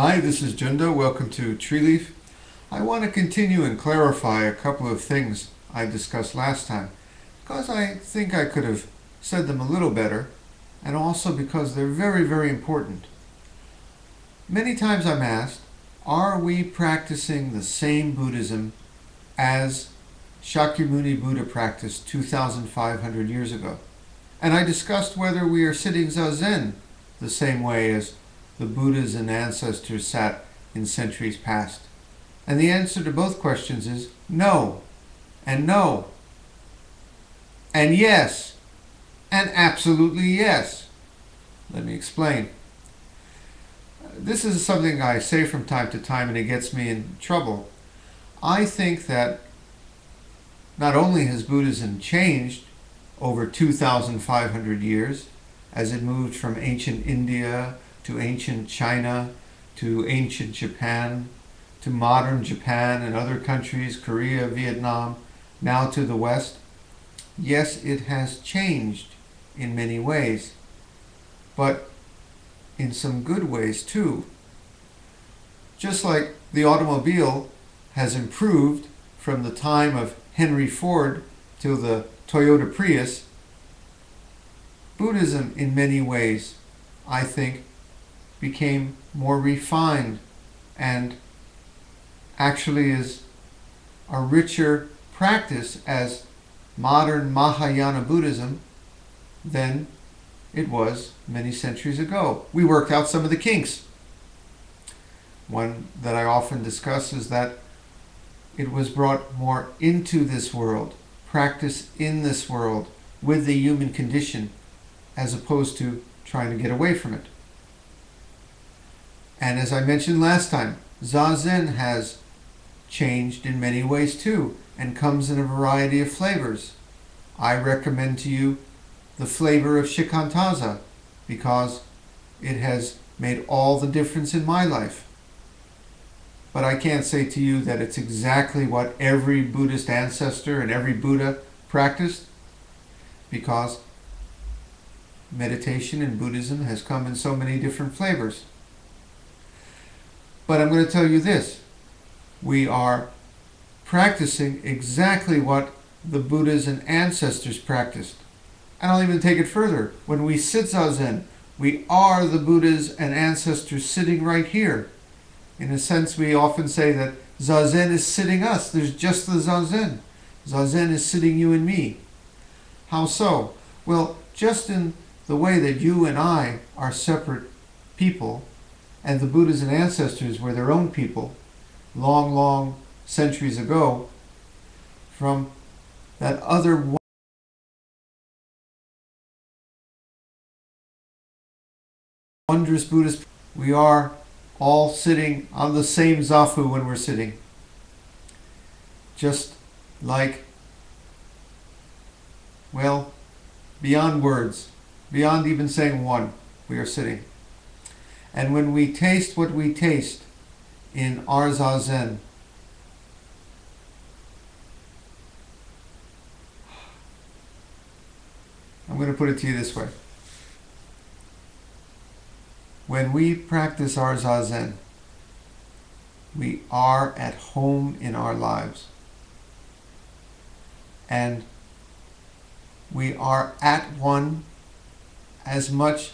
Hi, this is Junda. Welcome to Tree Leaf. I want to continue and clarify a couple of things I discussed last time because I think I could have said them a little better, and also because they're very, very important. Many times I'm asked, are we practicing the same Buddhism as Shakyamuni Buddha practiced 2,500 years ago? And I discussed whether we are sitting zazen the same way as the Buddhas and ancestors sat in centuries past. And the answer to both questions is no, and no, and yes, and absolutely yes. Let me explain. This is something I say from time to time and it gets me in trouble. I think that not only has Buddhism changed over 2,500 years as it moved from ancient India to ancient China to ancient Japan to modern Japan and other countries, Korea, Vietnam, now to the West. Yes, it has changed in many ways, but in some good ways too. Just like the automobile has improved from the time of Henry Ford till the Toyota Prius, Buddhism in many ways, I think, became more refined and actually is a richer practice as modern Mahayana Buddhism than it was many centuries ago. We worked out some of the kinks. One that I often discuss is that it was brought more into this world, practice in this world with the human condition, as opposed to trying to get away from it. And as I mentioned last time, Zazen has changed in many ways too, and comes in a variety of flavors. I recommend to you the flavor of Shikantaza because it has made all the difference in my life. But I can't say to you that it's exactly what every Buddhist ancestor and every Buddha practiced, because meditation in Buddhism has come in so many different flavors. But I'm going to tell you this. We are practicing exactly what the Buddhas and ancestors practiced. And I'll even take it further. When we sit zazen, we are the Buddhas and ancestors sitting right here. In a sense, we often say that zazen is sitting us. There's just the zazen. Zazen is sitting you and me. How so? Well, just in the way that you and I are separate people, and the Buddhas and ancestors were their own people, long, long centuries ago, from that other wondrous Buddhist, we are all sitting on the same zafu when we're sitting. Just like, well, beyond words, beyond even saying one, we are sitting. And when we taste what we taste in our zazen, I'm going to put it to you this way. When we practice our zazen, we are at home in our lives. And we are at one as much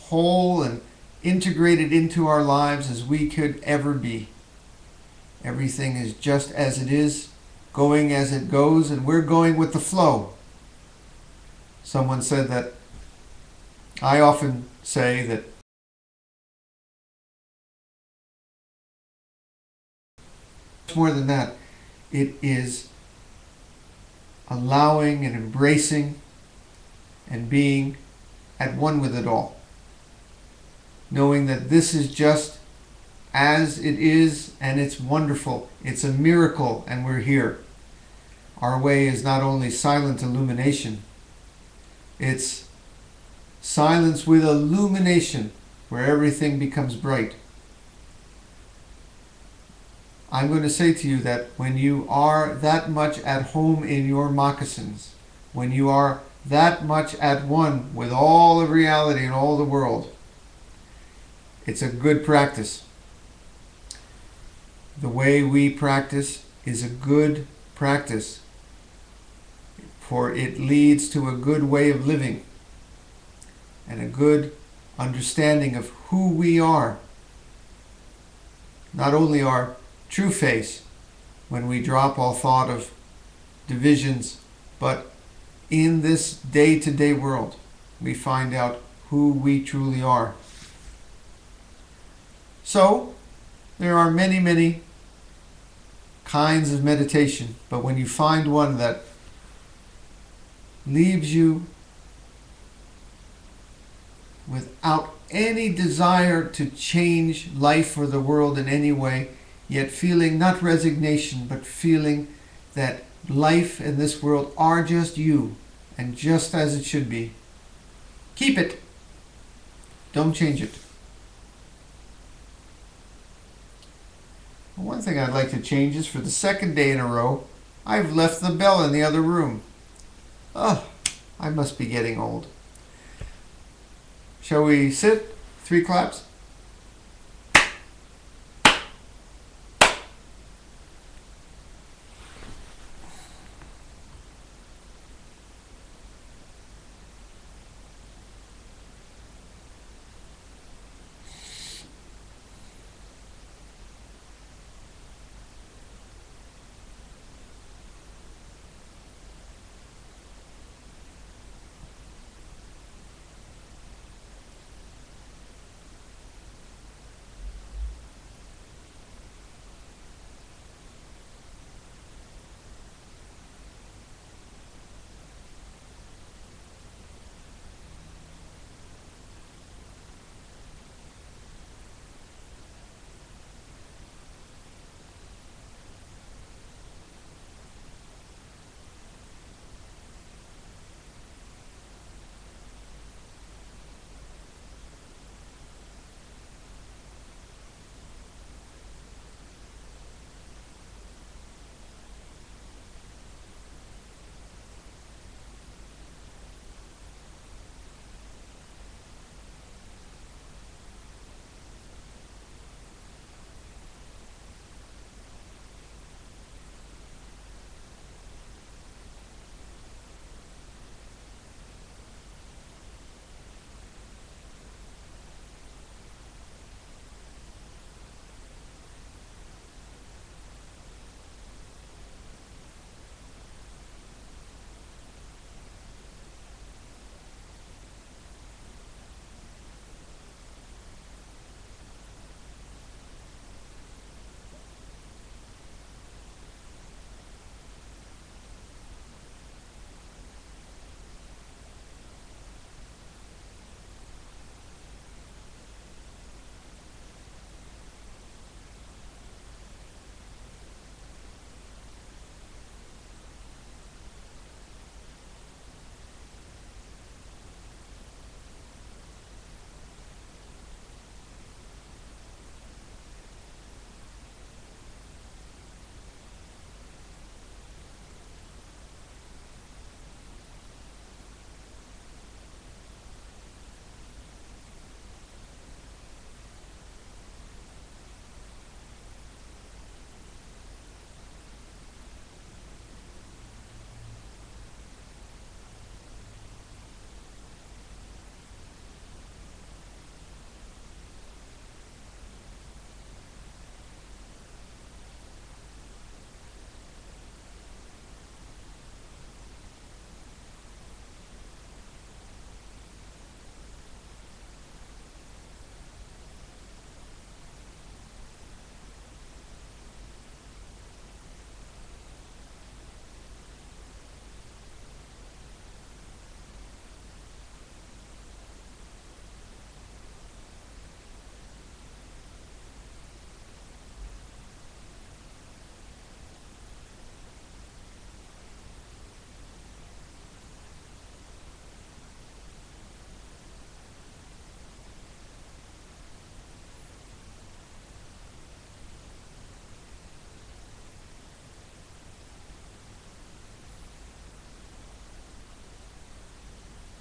whole and integrated into our lives as we could ever be. Everything is just as it is, going as it goes, and we're going with the flow. Someone said that, I often say that much more than that, it is allowing and embracing and being at one with it all. Knowing that this is just as it is, and it's wonderful. It's a miracle, and we're here. Our way is not only silent illumination, it's silence with illumination, where everything becomes bright. I'm going to say to you that when you are that much at home in your moccasins, when you are that much at one with all of reality and all the world, It's a good practice. The way we practice is a good practice, for it leads to a good way of living and a good understanding of who we are. Not only our true face when we drop all thought of divisions, but in this day-to-day world, we find out who we truly are. So, there are many, many kinds of meditation, but when you find one that leaves you without any desire to change life or the world in any way, yet feeling not resignation, but feeling that life and this world are just you and just as it should be, keep it. Don't change it. One thing I'd like to change is for the second day in a row, I've left the bell in the other room. Oh, I must be getting old. Shall we sit? 3 claps?